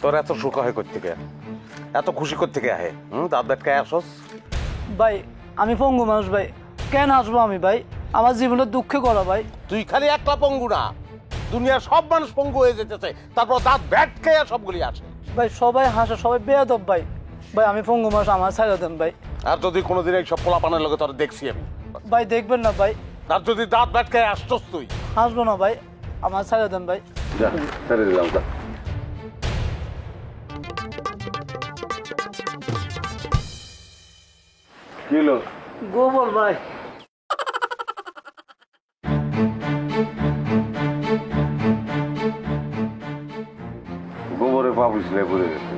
তোর এত সুখ হয় থেকে, এত খুশি থেকে আহে দাঁত বেটকায় আসস? ভাই আমি পঙ্গু মানুষ ভাই, কেন আসবো আমি ভাই? আমার জীবনের দুঃখে গড়া ভাই। তুই খালি একলা পঙ্গু না, দুনিয়ার সব মানুষ পঙ্গু হয়ে যেতেছে, তারপর দাঁত বেটকায় সবগুলি আসে। ভাই সবাই হাসে, সবাই বেয়াদব ভাই। ভাই আমি পঙ্গু মানুষ, আমার ছাড়া দেন ভাই। আর যদি কোনোদিন এই সব পোলাপানের লগে তোর দেখছি আমি, ভাই দেখবেন না ভাই। আর যদি দাঁত বেটকায় আসছস তুই, হাসবো না ভাই, আমার ছাড়া দেন ভাই। যা ছেড়ে দিলাম। কি হলো? গোবর ভাই। গোবরে পা পিছলে পড়ে গেছে,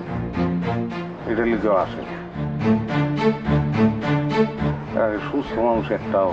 এটা লিখেও আসে সুস্থ মানুষ একটাও।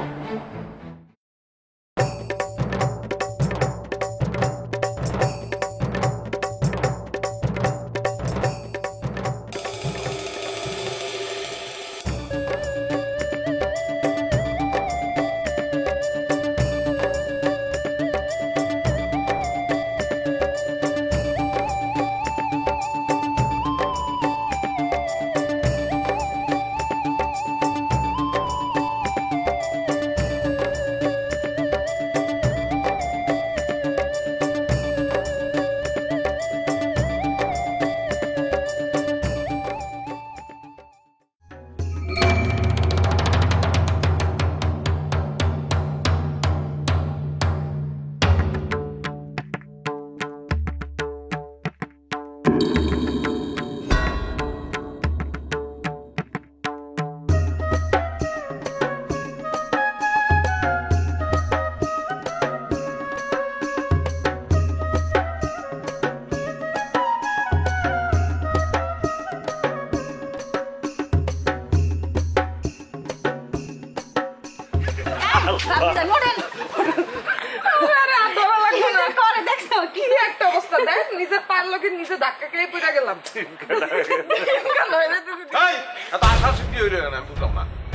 নিজের পার লোকের নিচে ধাক্কা খেয়ে পড়ে গেলাম।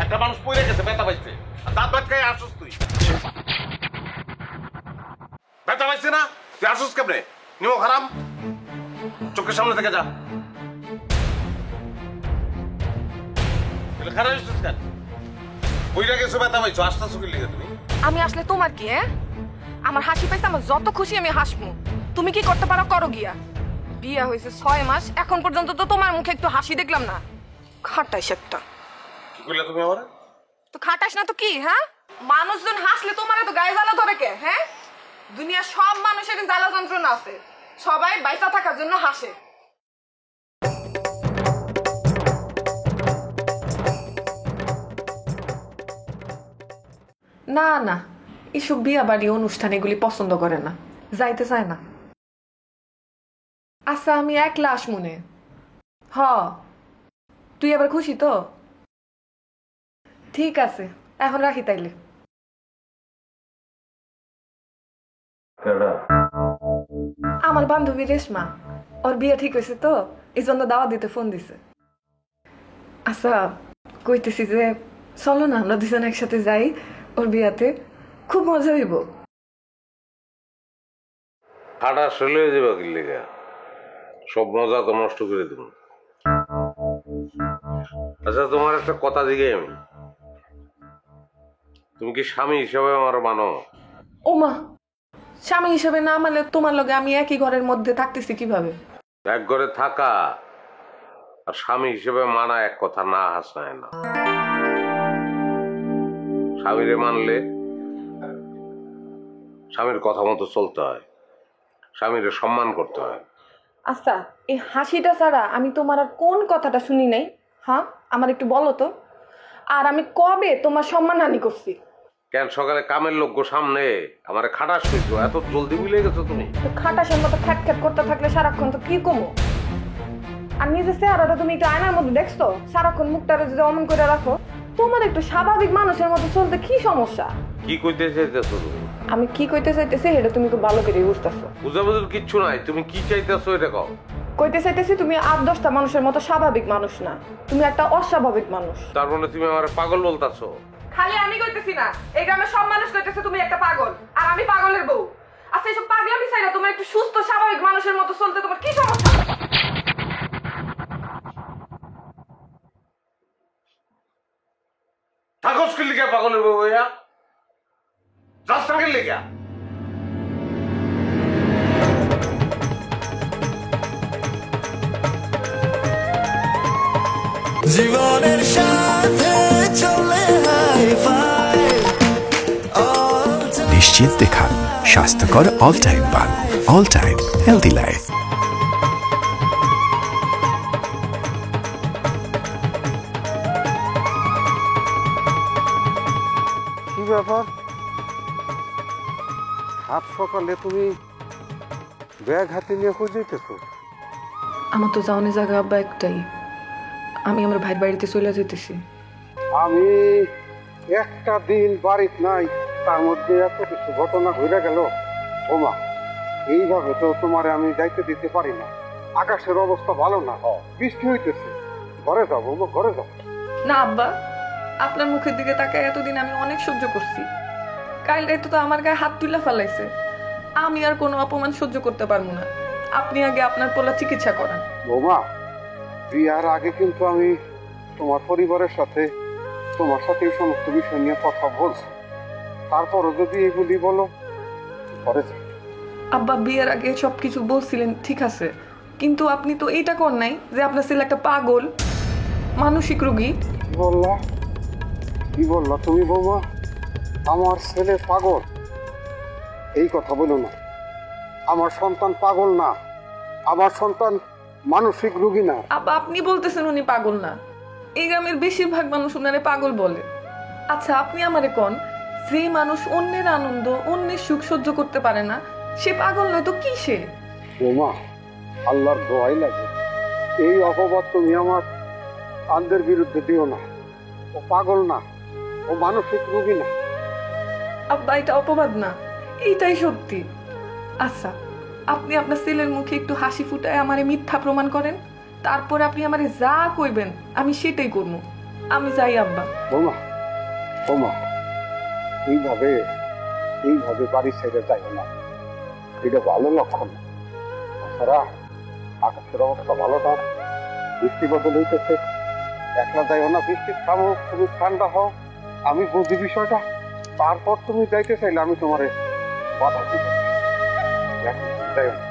একটা মানুষ পড়ে গেছে, ব্যথা পাইছে, দাঁত বেটকায় আসছ তুই, ব্যথা পাইছে না? তুই আসছ কেমনে? নিমো খারাপ, চোখের সামনে থেকে যা। খারাপ আসছিস কেন? বইটা গেছো, ব্যথা পাইছো, আসতেছো কি লিখে তুমি? আমি আসলে তোমার কি? আমার হাসি পাইছে, আমার যত খুশি আমি হাসবো। তুমি কি করতে পারো করো গিয়া। বিয়া হয়েছে 6 মাস, এখন পর্যন্ত তো তোমার মুখে একটু হাসি দেখলাম না। খাটাইস একটা। কি করলে তুমি আমার? তো খাটাস না তো কি? হ্যাঁ, মানুষজন হাসলে তোমার তো গায়ে জ্বালা ধরে কে? হ্যাঁ, দুনিয়ার সব মানুষের জ্বালা যন্ত্রণা আছে, সবাই বাইসা থাকার জন্য হাসে। না না, এসব বিয়া বাড়ি অনুষ্ঠান এগুলি পছন্দ করে না, যাইতে চায় না। আচ্ছা আমি একলা আসমুনে। হ, তুই আবার খুশি তো? ঠিক আছে, এখন রাখি তাইলে। আমার বান্ধবী রেশমা, ওর বিয়ে ঠিক হয়েছে তো, এই জন্য দাওয়াত দিতে ফোন দিছে। আচ্ছা কইতেছি যে চলো না আমরা দুজন একসাথে যাই ওর বিয়াতে, খুব মজা হইব। হাঁটা চলে যাবে কি লেগে, সব মজা তো নষ্ট করে দেব। আচ্ছা তোমার একটা কথা দিকে, আমি তুমি কি স্বামী হিসাবে আমার মানো? ওমা, স্বামী হিসেবে না মানলে তোমার লগে আমি একই ঘরের মধ্যে থাকতেছি কিভাবে? এক ঘরে থাকা আর স্বামী হিসেবে মানা এক কথা না, হাসায় না। স্বামীরে মানলে স্বামীর কথা মতো চলতে হয়, স্বামীরে সম্মান করতে হয়। আচ্ছা এই হাসিটা ছাড়া আমি তোমার আর কোন কথাটা শুনি নাই? হ্যাঁ আমার একটু বলো তো। আর আমি কবে তোমার সম্মানহানি করছি? কেন সকালে কামের লোক সামনে আমার খাটাস হইছো, এত জলদি মিলে গেছো তুমি? তো খাটাসের মতো খ্যাট খ্যাট করতে থাকলে সারাক্ষণ তো কি কমো? আর নিজের চেহারাটা তুমি একটু আয়নার মধ্যে দেখছো? সারাক্ষণ মুখটারে যদি অমন করে রাখো, তোমার একটু স্বাভাবিক মানুষের মতো চলতে কি সমস্যা? কি কইতে চাইতেছো তুমি? আমি কি কইতে চাইতেছি এটা তুমি খুব ভালো করে বুঝতেছো। বুঝাবুঝির কিচ্ছু নাই, তুমি কি চাইতেছো এটা কও। কইতে চাইতেছি তুমি 8-10টা মানুষের মতো স্বাভাবিক মানুষ না, তুমি একটা অস্বাভাবিক মানুষ। তার মানে তুমি আমার পাগল বলতাছো? খালি আমি কইতেছি না, এই গ্রামে সব মানুষ কইতেছে তুমি একটা পাগল, আর আমি পাগলের বউ। আচ্ছা এইসব পাগলামি চাই না, তোমার একটু সুস্থ স্বাভাবিক মানুষের মতো চলতে তোমার কি সমস্যা? কি লিখা পাগলের বউ হইয়া রাস্তাকে লিখা জীবনের সাথে চলে হাই-ফাই নিশ্চিন্তে খান স্বাস্থ্যকর অল টাইম পান অল টাইম হেলদি লাইফ। কি ব্যাপার সাত সকালে তুমি ব্যাগ হাতে নিয়ে খুঁজেইতেছো? আমার তো যাওয়ানোর জায়গা আব্বা একটাই, আমি আমার ভাইয়ের বাড়িতে চলে যেতেছি। আমি একটা দিন বাড়িতে নাই, তার মধ্যে এত কিছু ঘটনা ঘুরে গেল। ওমা, এইভাবে তো তোমারে আমি যাইতে দিতে পারি না। আকাশের অবস্থা ভালো না, বৃষ্টি হইতেছে। ঘরে যাও বৌমা, ঘরে যাও। না আব্বা, আপনার মুখের দিকে তাকায় এতদিন আমি অনেক সহ্য করছি। কাল রাতে তো আমার গায়ে হাত তুলে ফেলাইছে। আমি আর কোনো অপমান সহ্য করতে পারবো না। আপনি আগে আপনার পোলা চিকিৎসা করান। বৌমা, বিয়ার আগে কিন্তু আমি তোমার পরিবারের সাথে তোমার সাথে এই সমস্ত বিষয় নিয়ে কথা বলছি। তারপরও যদি এগুলি বলো, ঘরে যাও। আব্বা বিয়ের আগে সবকিছু বলছিলেন ঠিক আছে, কিন্তু আপনি তো এইটা কর নাই যে আপনার ছেলে একটা পাগল মানসিক রোগী। কি বললা, কি বললা তুমি বৌমা? আমার ছেলে পাগল? এই কথা বলো না। আমার সন্তান পাগল না, আমার সন্তান মানসিক রোগী না। আব্বা আপনি বলতেছেন উনি পাগল না, এই গ্রামের বেশিরভাগ মানুষ উনারে পাগল বলে। আচ্ছা আপনি আমারে কোন, যে মানুষ অন্যের আনন্দ অন্যের সুখ সহ্য করতে পারে না সে পাগল নয় তো কি সে? বৌমা, আল্লাহর দোয়াই লাগে, এই অপবাদ তুমি আমার আন্দের বিরুদ্ধে দিও না। ও পাগল না, ও মানসিক রোগী না। আব্বা এটা অপবাদ না, এইটাই সত্যি। আচ্ছা আপনি আপনার ছেলের মুখে একটু হাসি ফুটায় আমারে মিথ্যা প্রমাণ করেন, তারপর আপনি আমারে যা কইবেন আমি সেটাই করবো। আমি যাই আব্বা। বৌমা, বৌমা, এইভাবে এইভাবে বাড়ি ছেড়ে যাই না, এটা ভালো লক্ষণ না। তাছাড়া আকাশের অবস্থা ভালো না, বৃষ্টি বদল হইতেছে। একলা যাইও না, বৃষ্টি থামো, তুমি ঠান্ডা হও, আমি বুঝি বিষয়টা। তারপর তুমি যাইতে চাইলে আমি তোমারে বাধা দিব। এখন যাইও না।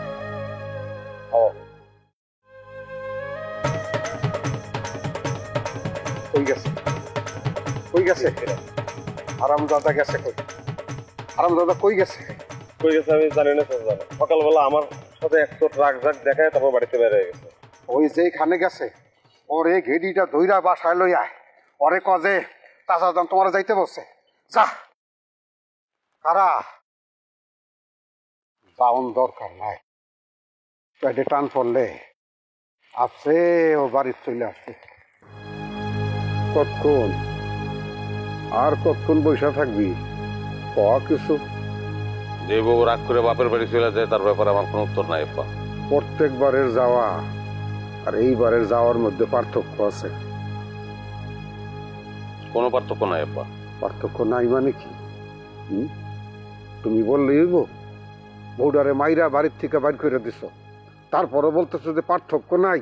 কই গেছে, কই গেছে আরামদাদা? গেছে কই? আরামদাদা কই গেছে? কই গেছে আমি জানি না। সকালবেলা আমার সাথে একশো ট্রাক ঝাক দেখায় তারপর বাড়িতে বের হয়ে গেছে। ওই যেখানে গেছে ওরে ঘেডিটা ধইরা বাসায় লই আয়। ওরে কজে চাচা দাম তোমার যাইতে বলছে, যা। কারা যাওন দরকার নাই, পেটে টান পড়লে আপসে ও বাড়ির চলে আসছে। কতক্ষণ আর কতক্ষণ বৈশা থাকবি? ক কিছু। যে বউ রাগ করে বাপের বাড়ি চলে যায় তার ব্যাপারে আমার কোনো উত্তর নাই আব্বা। প্রত্যেকবারের যাওয়া আর এইবারের যাওয়ার মধ্যে পার্থক্য আছে। কোনো পার্থক্য নাই আব্বা। পার্থক্য নাই মানে কি? তুমি বললেই হইব বউডারে মাইরা বাড়ির থেকে বাইর করে দিছ, তারপরও বলতেছো যে পার্থক্য নাই।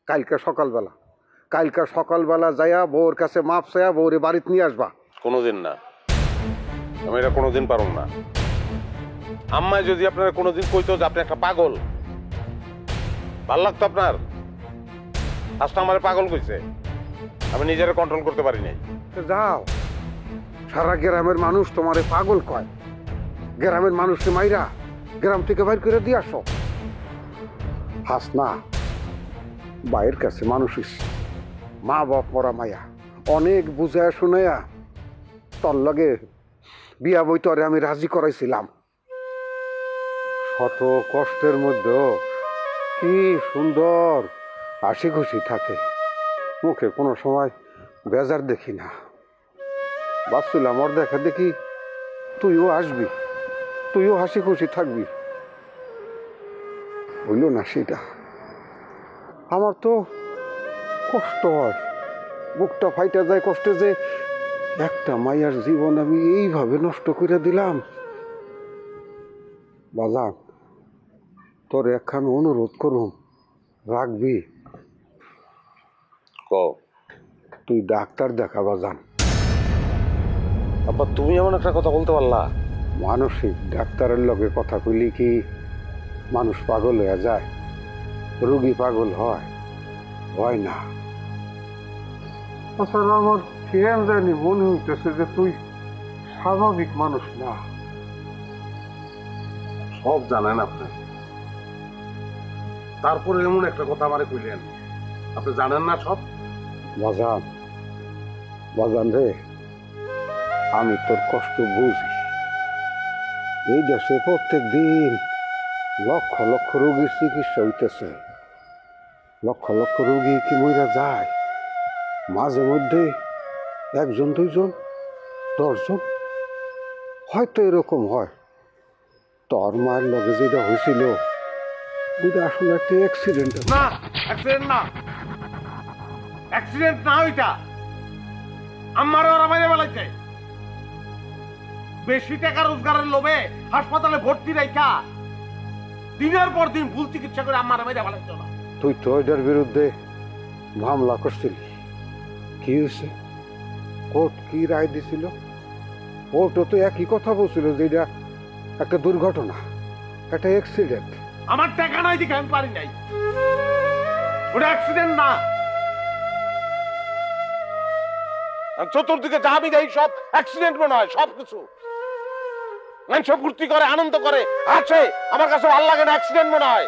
কালকে সকালবেলা যাইয়া বউর কাছে মাপ চাইয়া বউরে বাড়িতে নিয়ে আসবা। কোনোদিন না, আমি এটা কোনোদিন পারব না। আম্মায় যদি আপনারা কোনোদিন কইতো যে আপনি একটা পাগল, ভাল লাগতো আপনার? আজটা আমার পাগল কইছে, আমি নিজেরা কন্ট্রোল করতে পারি নাই। যাও, সারা গ্রামের মানুষ তোমারে পাগল কয়, গ্রামের মানুষকে মাইরা গ্রাম থেকে বাইর করে দিয়ে আসো। হাস না, বাইরের কাছে মানুষ মা বাপ মরা মায়া অনেক বুঝায়া শুনাইয়া তোর লগে বিয়া বইতরে আমি রাজি করাইছিলাম। শত কষ্টের মধ্যেও কি সুন্দর হাসি খুশি থাকে, মুখে কোনো সময় বেজার দেখি না। ভাবছিলাম ওর দেখা দেখি তুইও আসবি, তুইও হাসি খুশি থাকবি। হইল না সেটা। আমার তো কষ্ট হয়, বুকটা ফাইটা যায় কষ্টে, যে একটা মাইয়ার জীবন আমি এইভাবে নষ্ট করে দিলাম। বাজান, তোর একখান অনুরোধ করুম, রাখবি? কও। তুই ডাক্তার দেখা বাজান। আব্বা তুমি এমন একটা কথা বলতে পারলা? মানসিক ডাক্তারের লগে কথা কইলি কি মানুষ পাগল হয়ে যায়? রোগী পাগল হয়? হয় না। তাছাড়া আমার কেন জানি মনে হইতেছে যে তুই স্বাভাবিক মানুষ না। সব জানেন আপনি, তারপরে এমন একটা কথা আমারে কইলেন, আপনি জানেন না সব? বাজান, বাজান রে, আমি তোর কষ্ট বুঝি। এই দেশে প্রত্যেক দিন লক্ষ লক্ষ রোগীর চিকিৎসা হইতেছে। লক্ষ লক্ষ রোগী কি মইরা যায়? মাঝে মধ্যে একজন, দুইজন, 10 জন, হয়তো এরকম হয়। তোর মায়ের লগে যেটা হয়েছিল ওইটা আসলে একটা অ্যাক্সিডেন্ট। না, অ্যাক্সিডেন্ট না, অ্যাক্সিডেন্ট না ওইটা। আমার ওরা মাইরে বেলাইছে। বেশি টাকা রোজগারের লোভে হাসপাতালে ভর্তি রাইখা দিনের পর দিন ভুল চিকিৎসা করে আমার মাইরে বেলাইছে না। তুই তো এটার বিরুদ্ধে মামলা করছিলি, কি হয়েছে? কোর্ট কি রায় দিছিল? কোর্টও তো একই কথা বলছিল যে এটা একটা দুর্ঘটনা, একটা অ্যাক্সিডেন্ট। আমার টাকা নাই দেখে আমি পারি নাই। ওটা অ্যাক্সিডেন্ট না। চতুর্দিকে যা আমি দেখি সব অ্যাক্সিডেন্ট মনে হয়, সবকিছু মানুষ ফুর্তি করে, আনন্দ করে, আছে। আমার কাছে ভালো লাগে না, অ্যাক্সিডেন্ট মনে হয়।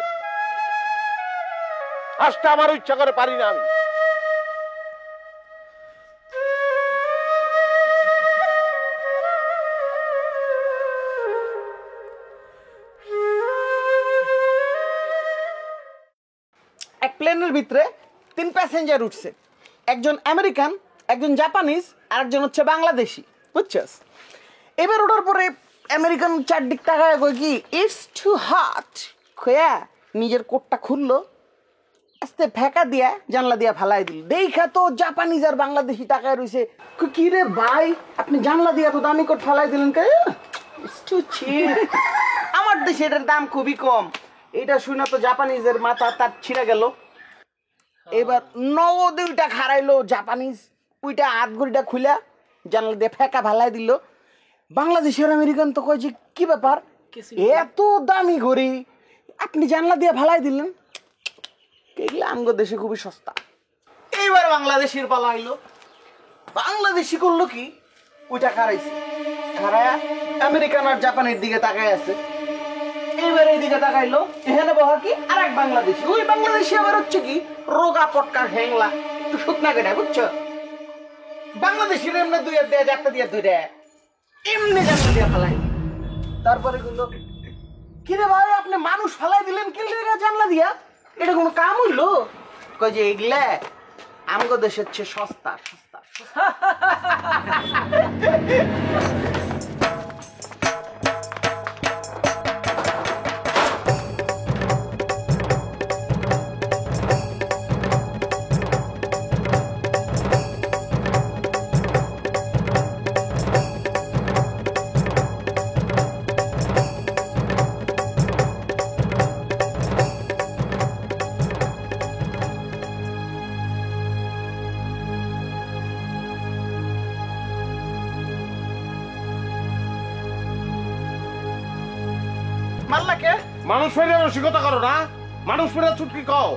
আসতে আমার ইচ্ছা করে পারি না আমি। এক প্লেনের ভিতরে 3 প্যাসেঞ্জার উঠছে, একজন আমেরিকান, একজন জাপানিজ, আর একজন হচ্ছে বাংলাদেশি, বুঝছস? এবার ওঠার পরে আমেরিকান চারদিক তাকায় কই কি ইটস টু হট, খোয়া নিজের কোটটা খুললো, আস্তে ফেঁকা দিয়া জানলা দিয়া ফালাই দিল। দেখা তো জাপানিজ আর বাংলাদেশি তাকায় রইছে, কি রে ভাই আপনি জানলা দিয়া তো দামি কোট ফালাই দিলেন কে? ইটস টু চিপ, আমার দেশে এটার দাম খুবই কম। এটা শুনে তো জাপানিজের মাথা তার ছিঁড়ে গেল। এবার নগদে ওইটা খারাইলো জাপানিজ, ওইটা হাত ঘড়িটা খুলে জানলা দিয়ে ফেঁকা ফালাই দিল। বাংলাদেশের আমেরিকান তো কয় যে কি ব্যাপার, এত দামি ঘড়ি আপনি জানলা দিয়ে ফালাই দিলেন? এগুলো আমগো দেশে খুবই সস্তা। এইবার বাংলাদেশের পালা আইলো। বাংলাদেশি করলো কি, ওইটা খারাইছে, খারায়া আমেরিকান আর জাপানের দিকে তাকায় আছে। এইবার এই দিকে তাকাইলো, এখানে বহা কি আর এক বাংলাদেশি। ওই বাংলাদেশি আবার হচ্ছে কি রোগা পটকা হ্যাংলা, একটু শুকনা কেটে, বুঝছো? বাংলাদেশির এমনি 2 হাত দিয়ে 4টা দিয়ে ধরে এমনি জানলা দিয়ে ফালাই। তারপরে বললো কি রে ভাই আপনি মানুষ ফালাই দিলেন কি জানলা দিয়া, এটা কোনো কাম হইলো? কই যে এগুলা আমগো দেশের চেয়ে সস্তা সস্তা সস্তা। মাল্লাকে মানুষ ফেরে রসিকতা করো না, মানুষ ফেরে চুটকি কও।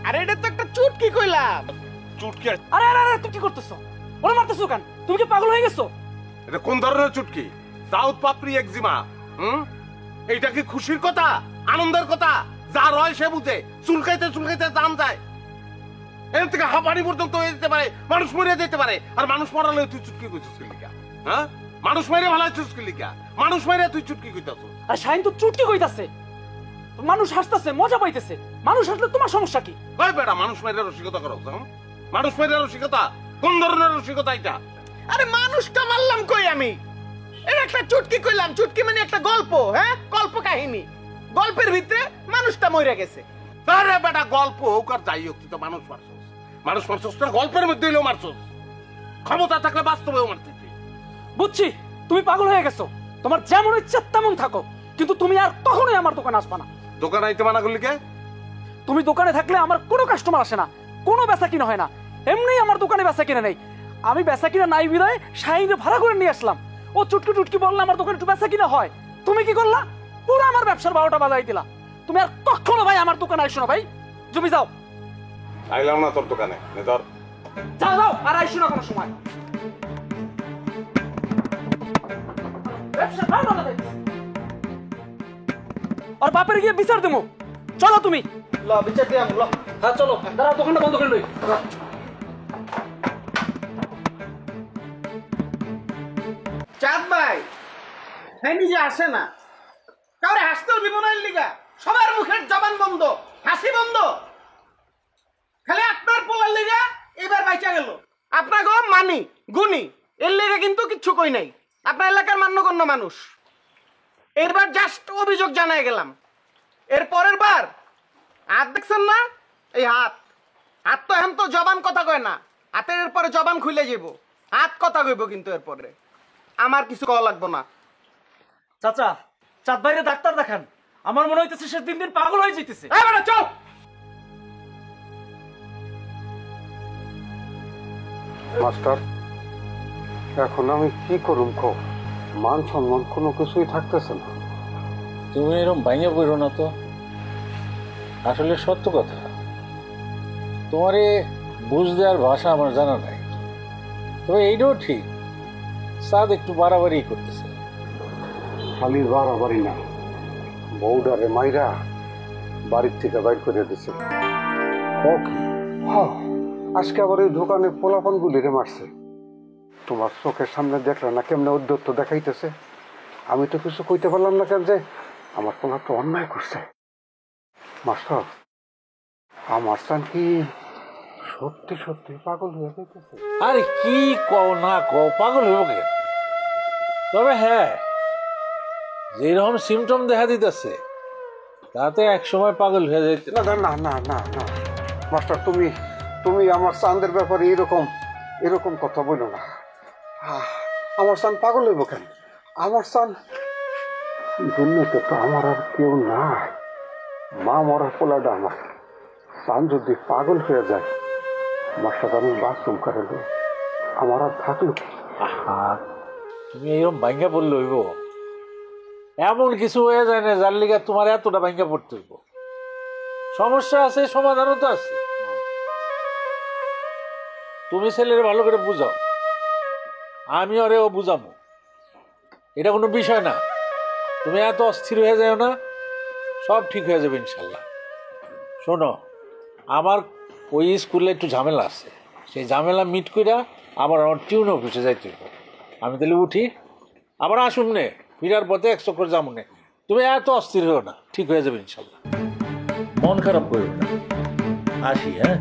আরে এটা তো একটা চুটকি কইলাম। চুটকি? আরে আরে আরে তুমি কি করতেছো? ওরা মারতেছো কেন? তুমি কি পাগল হয়ে গেছো? এটা কোন ধরনের চুটকি? দাউদ পাপড়ি একজিমা? এইটা কি খুশির কথা, আনন্দের কথা? যার হয় সে বুঝে, চুলকাইতে চুলকাইতে দাম যায়। এর থেকে হাঁপানি পর্যন্ত হয়ে যেতে পারে, মানুষ মরে যেতে পারে। আর মানুষ মরালে তুই চুটকি কইছিস কি লিগা? হ্যাঁ, মানুষ মেরে ভালো হচ্ছিস কি লিগা? মানুষ মেরে তুই চুটকি কইতাছিস? আর শাইন তো চুটকি কইতাছে, মানুষ হাসতেছে, মজা পাইতেছে। মানুষ হাসলে তোমার সমস্যা কি? কই বেটা মানুষ মেরে রসিকতা করো? মানুষ মেরে রসিকতা কোন ধরনের রসিকতা এটা? আরে মানুষটা মারলাম কই আমি? এটা একটা চুটকি কইলাম। চুটকি মানে একটা গল্প, হ্যাঁ, গল্প কাহিনী। গল্পের ভিতরে মানুষটা মরে গেছে। আরে বেটা গল্প হোক আর যাই হোক, তুই তো মানুষ মারছস। মানুষ মারছস না, গল্পের মধ্যে হইলেও মারছস। ক্ষমতা থাকলে বাস্তবেও মারছিস। বুঝছি তুমি পাগল হয়ে গেছো। তোমার যেমন ইচ্ছা তেমন থাকো, কিন্তু তুমি আর কখনোই আমার দোকানে আসবা না। দোকান আইতে মানা করলি কে? তুমি দোকানে থাকলে আমার কোনো কাস্টমার আসে না, কোনো বেচা কিনা হয় না। এমনি আমার দোকানে বেচা কিনা নেই। আমি বেচা কিনা নাই বিদায় শাহিনে ভাড়া করে নিয়ে আসলাম। ও চুটকি টুটকি বললে আমার দোকানে একটু বেচা কিনা হয়। তুমি কি করলা? পুরো আমার ব্যবসার 12টা বাজাই দিলা। তুমি আর কখনো ভাই আমার দোকানে আইসো না ভাই। জমি যাও। আইলাম না তোর দোকানে, নে ধর। যাও যাও, আর আইসো না কোনো সময়। ব্যবসা ভালো না দেখছি। আর বাপের গিয়ে বিচার দেবো। চলো তুমি। ল বিচার দিয়াম ল। হ্যাঁ চলো, দাঁড়াও দোকানটা বন্ধ করে লই। চাঁদ ভাই হ্যাঁ নিজে আসে না, কাউরে হাসতেও দিব না। এর লিগা সবার মুখের জবান বন্ধ, হাসি বন্ধ। খালি আপনার পোলার লিগা এবার বাইচা গেল। আপনার গো মানি গুনি এর লিগা কিন্তু কিচ্ছু কই নাই। আপনার এলাকার মান্যগণ্য মানুষ। এরবার জাস্ট অভিযোগ জানাই গেলাম। এর পরের বার হাত দেখছেন না, এই হাত হাত তো এখন তো জবান কথা কয় না, হাতের এরপরে জবান খুলে যাব। হাত কথা কইব কিন্তু এরপরে আমার কিছু কওয়া লাগবো না। চাচা, চাঁদ ভাইরে ডাক্তার দেখান। আমার মনে হইতেছে সে দিন দিন পাগল হয়ে যাইতেছে। এই বেটা চল। মাস্টার, এখন আমি কি করুম কো? মান সম্মান কোনো কিছুই থাকতেছে না। তুমি এরকম ভাঙে পড়ো না তো। আসলে সত্য কথা, তোমার বুঝ দেওয়ার ভাষা আমার জানা নাই। তবে এইটাও ঠিক, সাদ একটু বাড়াবাড়ি করতেছে। খালি বাড়াবাড়ি না, বউডারে মাইরা বাড়ির থেকে বাইর করে দিছে। আজকে আবার এই দোকানে পোলাপান গুলিরে মারছে। তোমার চোখের সামনে দেখলে না কেমনে উদ্যত্ত দেখাইতেছে। আমি তো কিছু কইতে পারলাম না কেন যে আমার পোলা তো অন্যায় করছে। মাস্টার, আমার সান কি সত্যি সত্যি পাগল হয়ে যাইতেছে? আরে কি কও না কও, পাগল হইব কেন? তবে হ্যাঁ, যেরকম সিমটম দেখা দিতেছে তাতে এক সময় পাগল হয়ে যাইতে। না না না না না না মাস্টার, তুমি তুমি আমার চাঁদের ব্যাপারে এরকম কথা বলো না। আমার চান পাগল হইব কেন? আমার চান দুনিয়াতে তো আমার আর কেউ নাই। মা মরা পোলাটা আমার। চান যদি পাগল হয়ে যায়, মাস্টার আমি বাথরুম করে দেব, আমার আর থাকলো। তুমি এইরকম ভাঙ্গা পড়লে হইব? এমন কিছু হয়ে যায় না যার লিগা তোমার এতটা ভাঙ্গা পড়তে হইব। সমস্যা আছে, সমাধানও তো আছে। তুমি ছেলের ভালো করে বুঝাও, আমি ওরেও বুঝাবো। এটা কোনো বিষয় না, তুমি এত অস্থির হয়ে যাও না, সব ঠিক হয়ে যাবে ইনশাল্লাহ। শোনো, আমার ওই স্কুলে একটু ঝামেলা আছে, সেই ঝামেলা মিট কইরা আবার আমার টিউন অফিসে যাইতে হইব। আমি তাহলে উঠি, আবার আসুন নে, ফিরার পথে 1 চক্কর যাবো নে। তুমি এত অস্থির হও না, ঠিক হয়ে যাবে ইনশাল্লাহ। মন খারাপ করো না, আসি। হ্যাঁ,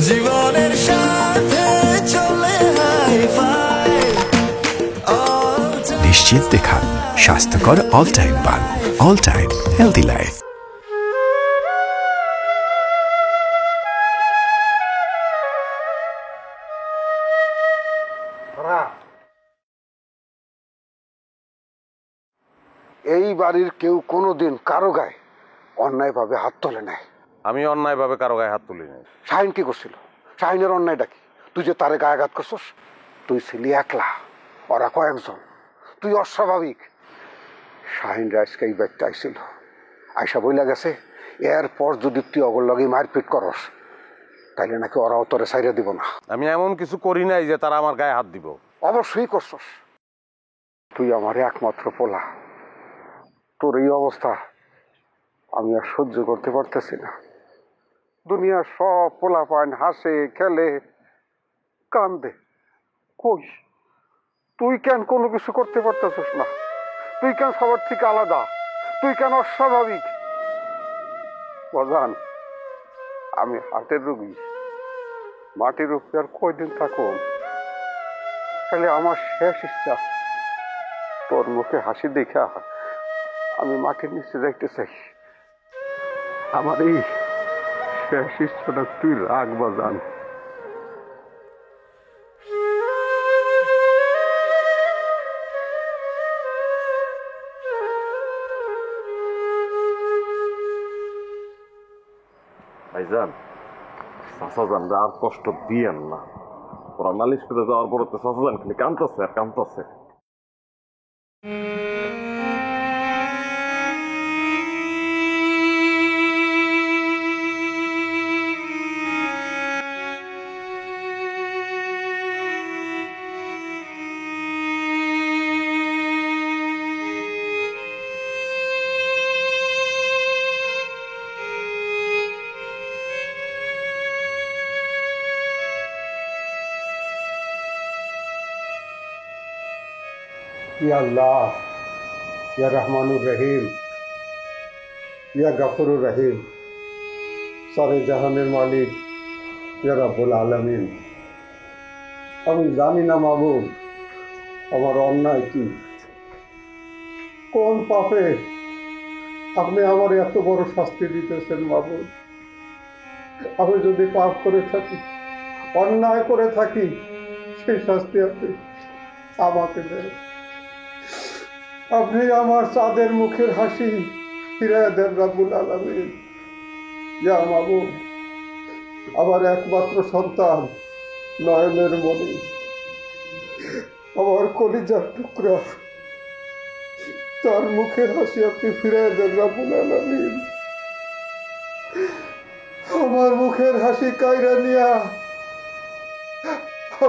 জীবনের সাথে চলে হাই ফাই। নিশ্চিন্তে খান স্বাস্থ্যকর অল টাইম পান। All time healthy life. এই বাড়ির কেউ কোনোদিন কারো গায়ে অন্যায়ভাবে হাত তোলে নাই। আমি অন্যায়ভাবে কারো গায়ে হাত তুলি নাই। শাহিন কি করছিল? শাহিনের অন্যায়টা কি? তুই যে তারে গায়ে আঘাত করছস। তুই ছিলি একলা, ওরা কয়েকজন। তুই অস্বাভাবিক। শাহিন রাজকে এই ব্যক্তি আইছিল, আইসা বইলা গেছে এরপর যদি তুই অগর লগে মারপিট করস তাইলে নাকি ওরাও তোরে ছাইরা দিব না। আমি এমন কিছু করি নাই যে তারা আমার গায়ে হাত দিব। অবশ্যই করছস। তুই আমার একমাত্র পোলা। তোর এই অবস্থা আমি আর সহ্য করতে পারতেছি না। দুনিয়ার সব পোলা পান হাসে খেলে কান্দে, কই তুই কেন কোনো কিছু করতে পারতেছিস না? তুই কেন সবার থেকে আলাদা? তুই কেন অস্বাভাবিক? বাজান, আমি হার্টের রোগী, মাটির উপরে আর কয়দিন থাকো। তাহলে আমার শেষ ইচ্ছা তোর মুখে হাসি দেখা আমি মাটির নিচে যাইতে চাই। আমার এই শেষ ইচ্ছাটা তুই রাখ বাজান। ভাইজান চাচাজান আর কষ্ট দিয়েন না, ওরা নালিশ করে যাওয়ার পরে তো চাচাজান খালি কাঁদতেছে আর কাঁদতেছে। या अल्लाह, या रहमानुर रहीम, या गफुरुर रहीम, सारे জাহানের মালিক, ইয়া রাব্বুল আলামিন। আমি জানি না মাবুদ আমার অন্যায় কি, কোন পাপে আপনি আমার এত বড় শাস্তি দিতেছেন মাবুদ। আমি যদি পাপ করে থাকি, অন্যায় করে থাকি, সেই শাস্তি আপনি আমাকে দেন। আপনি আমার চাঁদের মুখের হাসি ফিরিয়ে দেন রব্বুল আলামিন। ইয়া মাবুদ, আমার একমাত্র সন্তান নয়নের মণি, আমার কলিজার টুকরা, তার মুখের হাসি আপনি ফিরিয়ে দেন রব্বুল আলামিন। আমার মুখের হাসি কাইরা নিয়া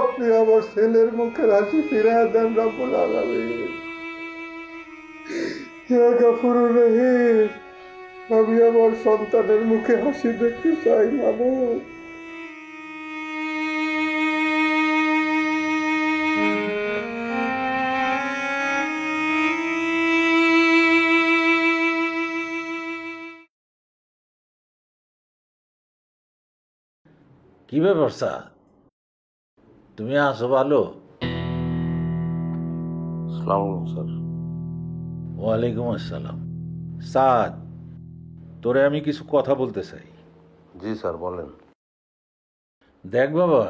আপনি আমার ছেলের মুখের হাসি ফিরিয়ে দেন রব্বুল আলামিন। ইয়া গফুরুর রহিম, আমি আমার সন্তানের মুখে হাসি দেখতে চাই মাবুদ। কি ব্যাপার স্যার, তুমি আসো ভালো? আসসালামু আলাইকুম স্যার। ওয়ালাইকুম আসসালাম। সাদ, তোরে আমি কিছু কথা বলতে চাই। জি স্যার বলেন। দেখ বাবা,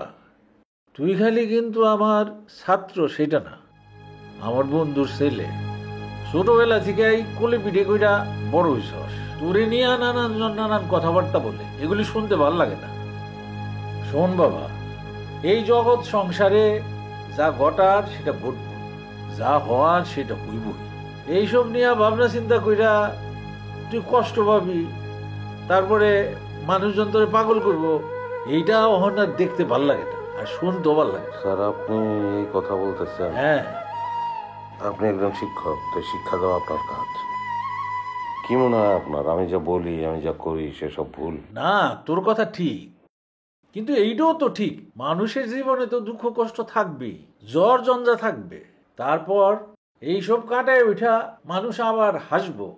তুই খালি কিন্তু আমার ছাত্র সেটা না, আমার বন্ধুর ছেলে। ছোটবেলা থেকে এই কোলে পিঠে কইরা বড় হইছস। তোরে নিয়ে নানান কথাবার্তা বলে, এগুলি শুনতে ভাল লাগে না। শোন বাবা, এই জগৎ সংসারে যা ঘটার সেটা ঘটবই, যা হওয়ার সেটা হইবই। এইসব নিয়ে ভাবনা চিন্তা কইরা তুই কষ্ট পাবি, তারপরে মানুষজন তোরে পাগল করবো, এইটা অহনার দেখতে ভাল লাগে না, আর শুনতেও ভাল লাগে না। স্যার আপনি এই কথা বলতেছেন? হ্যাঁ, আপনি একজন শিক্ষক, তো শিক্ষা দেওয়া আপনার কাজ। কি মনে হয় আপনার আমি যা বলি, আমি যা করি সেসব ভুল? না, তোর কথা ঠিক, কিন্তু এইটাও তো ঠিক, মানুষের জীবনে তো দুঃখ কষ্ট থাকবেই, জ্বর জঞ্জা থাকবে। তারপর এইসব কাটায় ওইটা মানুষ আবার হাসবো,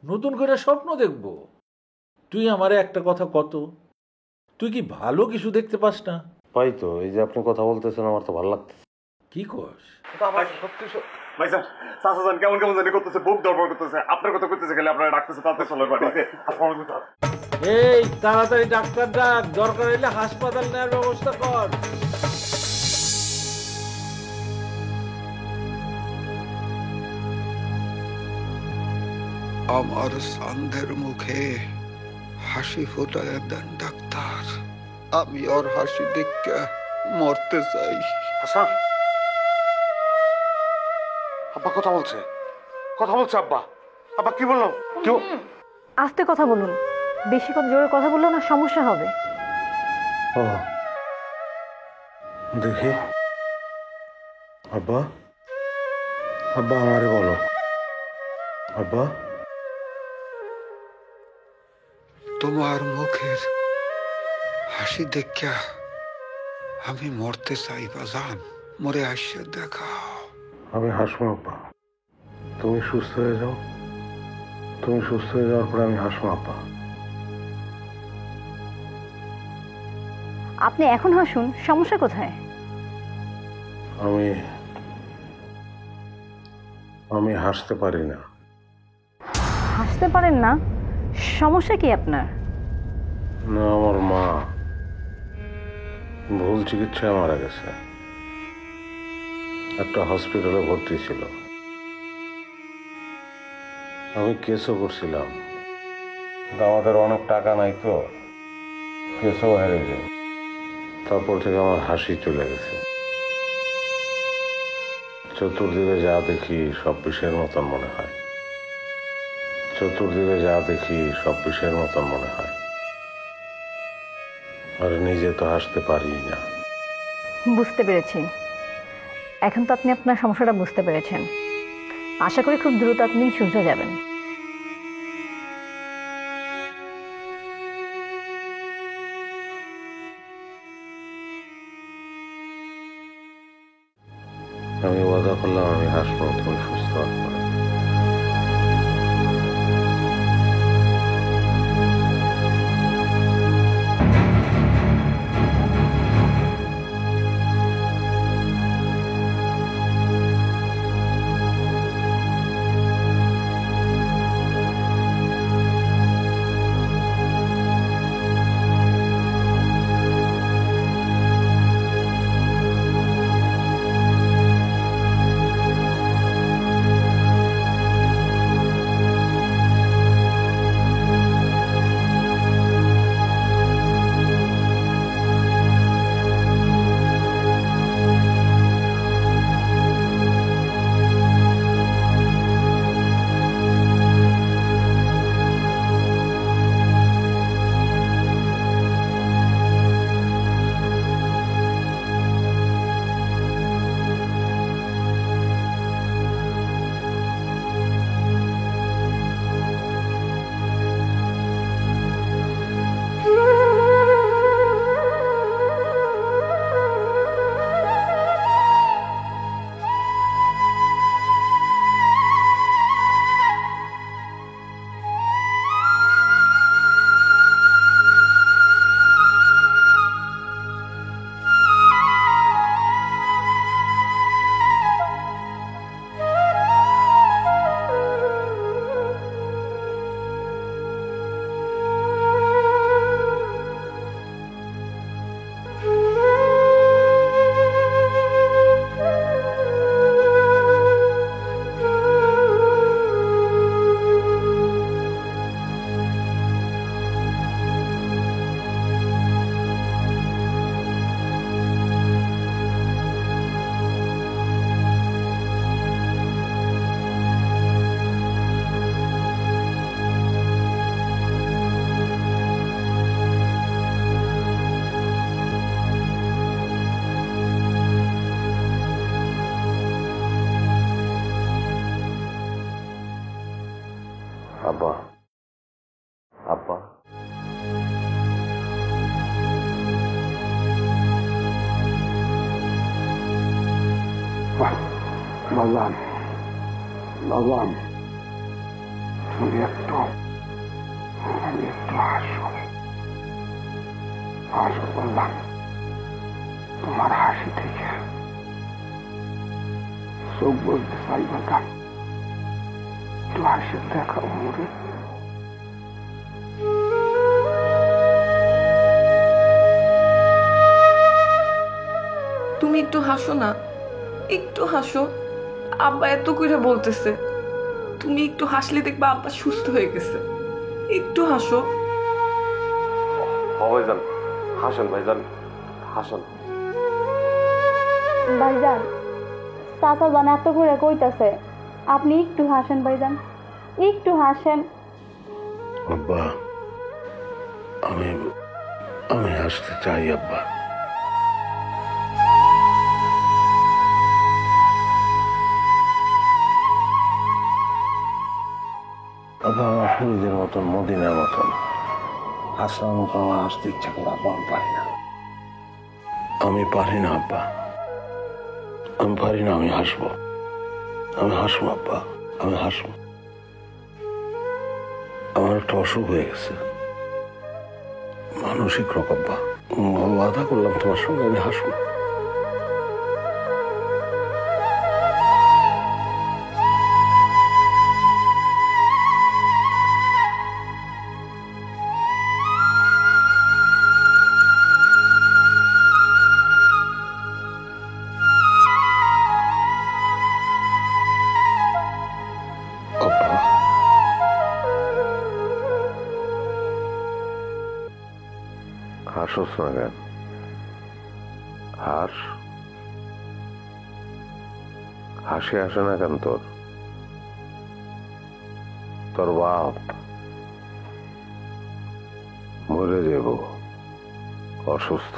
নতুন করে স্বপ্ন দেখব। তুই আমারে একটা কথা কত, তুই কি ভালো কিছু দেখতে পাস না? পাই তো, এই যে আপনি কথা বলতেছেন আমার তো ভালো লাগতেছে। কি কস? ভাইজান চাচাজান কেমন কেমন জানি করতেছে, বুক দরবার করতেছে, আপনার কথা করতেছে, খেলে আপনারা ডাকতেছে তাতে চলো বাড়িতে। এই তাড়াতাড়ি ডাক্তার ডাক, দরকার হলে হাসপাতাল নেওয়ার ব্যবস্থা কর। আমার সন্ধ্যের মুখে হাসি ফুটায় দেন ডাক্তার, আমি ওর হাসি দেখে মরতে চাই। হাসান, আব্বা কথা বলছে, কথা বলছে আব্বা। আব্বা কি বললাম? কেউ আস্তে কথা বলুন, বেশি কথা জোরে কথা বললে না সমস্যা হবে। ও দেখি, আব্বা, আব্বা আমারে বলো। আব্বা, তোমার মুখের হাসি দেখা আমি মরতে চাই বাজান, মরে আসছে দেখাও। আমি হাসবো আব্বা, তুমি সুস্থ হয়ে যাও, তুমি সুস্থ হয়ে যাওয়ার পরে আমি হাসবো আব্বা। আপনি এখন হাসুন, সমস্যা কোথায়? আমি হাসতে পারি না। হাসতে পারেন না? সমস্যা কি আপনার? না, আমার মা ভুল চিকিৎসায় মারা গেছে, একটা হসপিটালে ভর্তি ছিল। আমি কেসও করছিলাম, কিন্তু আমাদের অনেক টাকা নাই তো, গেছে বাইরে যে তারপর থেকে আমার হাসি চলে গেছে। চতুর্দিকে যা দেখি সব বিষের মতন মনে হয়। চতুর্দিকে যা দেখি সব বিষের মতন মনে হয়, আর নিজে তো হাসতে পারি না। বুঝতে পেরেছি। এখন তো আপনি আপনার সমস্যাটা বুঝতে পেরেছেন। আশা করি খুব দ্রুত আপনি শুধরে যাবেন। আমি ওয়াদা করলাম আমি হাসবো, তুমি সুস্থ হওয়ার পরে। আব্বা, আব্বা, বাজান, বাজান, তুমি একটু হাসো, হাসো বললাম। তোমার হাসি থেকে চোখ বলতে চাই বাজান, একটু হাসি দেখাও মোরে। তুমি একটু হাসো না, একটু হাসো। আব্বা এত করে বলতেছে, তুমি একটু হাসলে দেখবা আব্বা সুস্থ হয়ে গেছে। একটু হাসো। ভাইজান হাসেন, ভাইজান হাসেন। ভাইজান চাচা জান এত করে কইতাছে, আপনি একটু হাসেন ভাইজান, একটু হাসেন। আব্বা, আমি আমি হাসতে চাই আব্বা। আব্বা আমার নিজের মতন, মদিনার মতন হাসলাম, আমার হাসতে ইচ্ছা করে আব্বা। আমি পারি না, আমি পারি না আব্বা, আমি পারি না। আমি হাসবো, আমি হাসবো আব্বা, আমি হাসবো। আমার একটা অসুখ হয়ে গেছে, মানসিক রোগ আব্বা। ওয়াদা করলাম তোমার সঙ্গে আমি হাসবো। হাসোস না কেন? হাস, হাসি আসে না কেন তোর? তোর বাপ মরে যাব, অসুস্থ,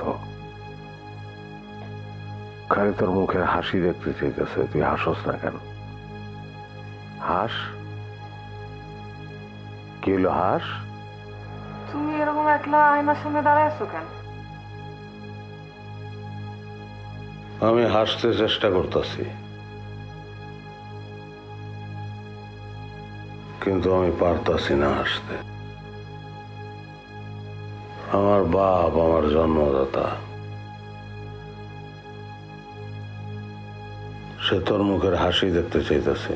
খালি তোর মুখের হাসি দেখতে চাইতেছে, তুই হাসোস না কেন? হাস, কি হলো হাস? তুমি এরকম একলা আয়নার সামনে দাঁড়ায় আছো কেন? আমি হাসতে চেষ্টা করতেছি, কিন্তু আমি পারতাছি না হাসতে। আমার বাপ আমার জন্মদাতা, সে তোর মুখের হাসি দেখতে চাইতেছে।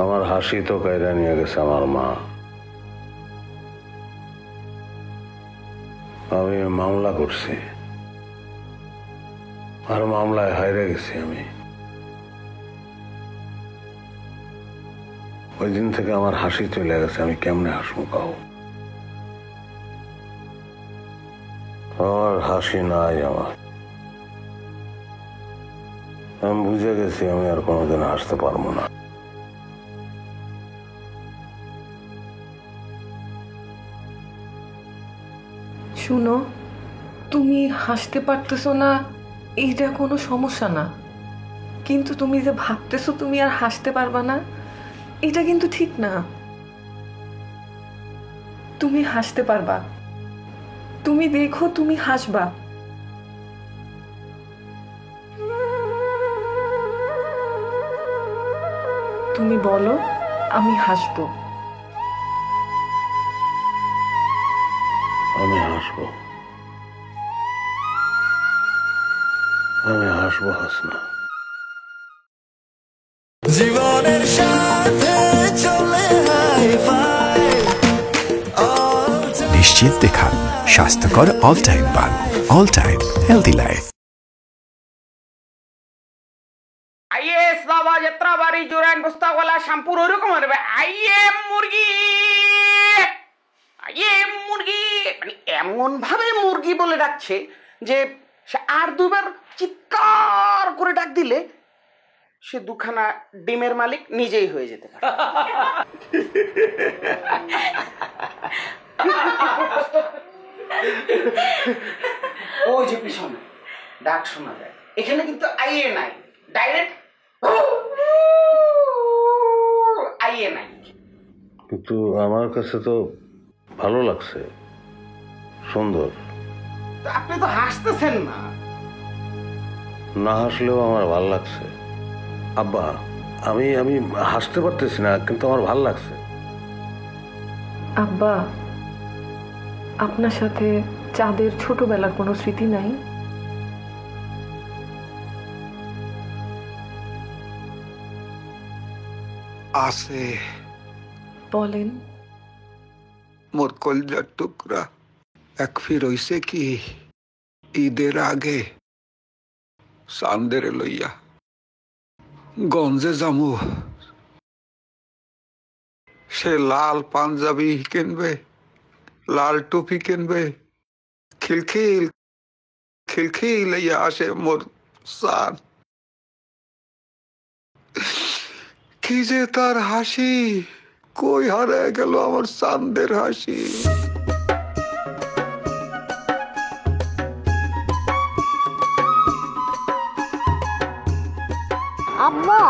আমার হাসি তো কায়রা নিয়ে গেছে আমার মা। আমি মামলা করছি, আর মামলায় হাইরে গেছি আমি। ওই দিন থেকে আমার হাসি চলে গেছে, আমি কেমনে হাসবো পাও? আমার হাসি নাই আমার। আমি বুঝে গেছি আমি আর কোনোদিন হাসতে পারবো না। শুনো, তুমি হাসতে পারতেছো না এইটা কোনো সমস্যা না, কিন্তু তুমি যে ভাবতেছো তুমি আর হাসতে পারবা না, এটা কিন্তু ঠিক না। তুমি হাসতে পারবা, তুমি দেখো তুমি হাসবা। তুমি বলো আমি হাসবো। আমি হাসবো, আমি হাসবো, হাসনা। জীবনের সাথে চলে হাই ফাই, নিশ্চিন্তে খান স্বাস্থ্যকর অল টাইম পান। All time healthy life. Is বাবা যাত্রা বাড়ি জোরান বস্তাওয়ালা শ্যাম্পুর ওইরকম হবে। আইএ মুরগি, আইএ মুরগি, মানে এমন ভাবে মুরগি বলে ডাকছে যে সে আর দুবার চিৎকার করে ডাক দিলে সে দুখানা ডিমের মালিক নিজেই হয়ে যেতে পারে। ওই যে পিছনে ডাক শোনা যায়, এখানে কিন্তু আইএ নাই, ডাইরেক্ট আইএ নাই। কিন্তু আমার কাছে তো ভালো লাগছে, সুন্দর। আপনি তো হাসতেছেন না। না হাসলেও আমার ভালো লাগছে আব্বা। আমি আমি হাসতে পারতেছি না, কিন্তু আমার ভালো লাগছে। আব্বা, আপনার সাথে চাঁদের ছোটবেলার কোনো স্মৃতি নাই? আছে। বলেন। মোর কলজার টুকরা এক ফির হইছে কি ঈদের আগে সান্দের লইয়া গঞ্জে জামু। সে লাল পাঞ্জাবি কিনবে, লাল টুপি কিনবে, খিলখিল খিলখিল লইয়া আসে মোর সান। কি যে তার হাসি, কই হারায় গেল আমার সান্দের হাসি। আব্বা,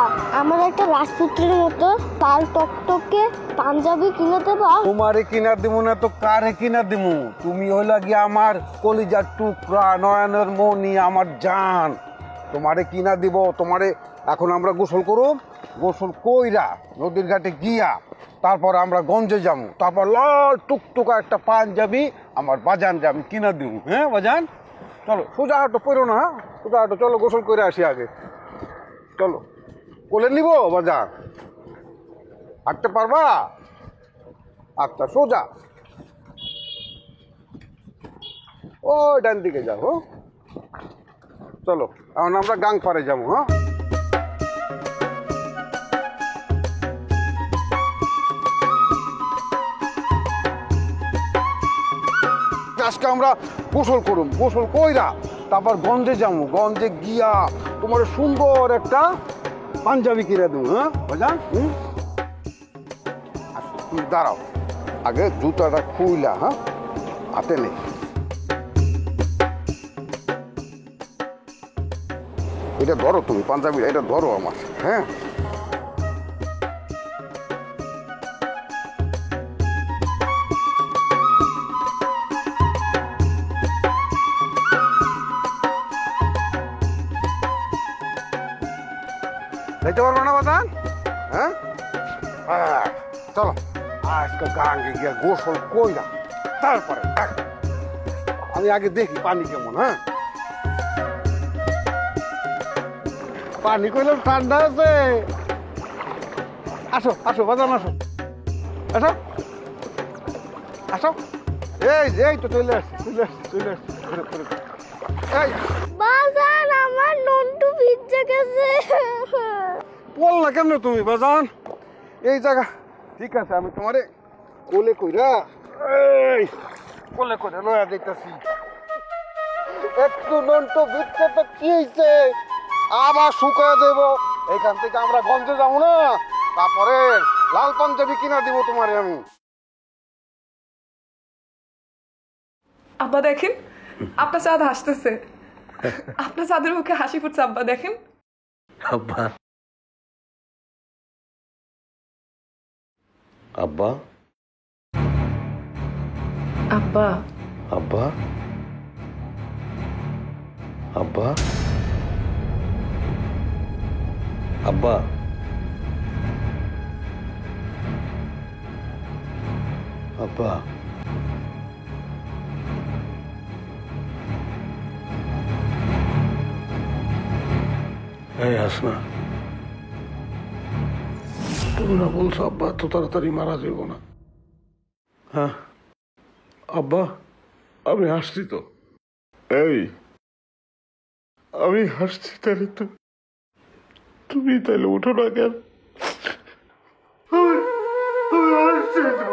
আমার একটা রাজপুত্রের মতো লাল টকটকে পাঞ্জাবি কিনে দেবা? তোমারে কিনা দিমু না তো কারে কিনা দিমু? তুমি হইলা গিয়া আমার কলিজার টুকরা, নয়নের মনি, আমার জান। তোমারে কিনা দিব। তোমারে এখন আমরা গোসল করব, গোসল কইরা নদীর ঘাটে গিয়া তারপর আমরা গঞ্জে যাবো, তারপর লাল টুকটুকা একটা পাঞ্জাবি আমার বাজানরে আমি কিনা দিব। হ্যাঁ বাজান, চলো সোজা হাঁটো, পড়ো না, সোজা হাঁটো, চলো গোসল করে আসি আগে। চলো, কোলে নিব বাজান? হাঁটতে পারবা? আচ্ছা, সোজা ও ডান দিকে যাবো। চলো এখন আমরা গাং পারে যাবো। হ্যাঁ আজকে আমরা গোসল করুম, গোসল কইরা তারপর গঞ্জে যাবো, গঞ্জে গিয়া তোমার সুন্দর একটা পাঞ্জাবি কিনে দেবো। হ্যাঁ বাজান, তুমি দাঁড়াও, আগে জুতাটা খুইলা, হ্যাঁ হাতে নেই। এটা ধরো তুমি, পাঞ্জাবি এটা ধরো আমার। হ্যাঁ যাইতে পারবো না বাদান? হ্যাঁ চলো আজকে গাঙ্গে গিয়া গোসল কইরা তারপরে আমি আগে দেখি পানি কেমন। হ্যাঁ পানি কইলাম ঠান্ডা আছে। আসো আসো বাদান, আসো আসো আসো। এই তো চলে আসছি, চলে আসছি, চলে আসছি। এই বাজান, আমার নন্টু ভিজে গেছে। বল না কেন তুমি বাজান? এই জায়গা ঠিক আছে, আমি তোমারে কোলে কইরা কোলে করে লয়া যাইতাছি। একটু নন্টু ভিজছে তো কি হইছে, আবার শুকায় দেব। এখান থেকে আমরা গঞ্জে যাবো না, তারপরে লাল পাঞ্জাবি কিনা দিব তোমারে আমি। আব্বা দেখেন, আপনার চাঁদ হাসতেছে, আপনার চাঁদের মুখে হাসি ফুটছে। আব্বা দেখেন। আব্বা, আব্বা, আব্বা, আব্বা, আব্বা, আব্বা, আব্বা, এই হাসনা, তুমি না বলছো আব্বা তো তাড়াতাড়ি মারা যাবো না? হ্যাঁ আব্বা, আমি হাসছি তো। এই আমি হাসছি, তাহলে তো তুমি তাহলে উঠো না কেন? আমি হাসছি তো।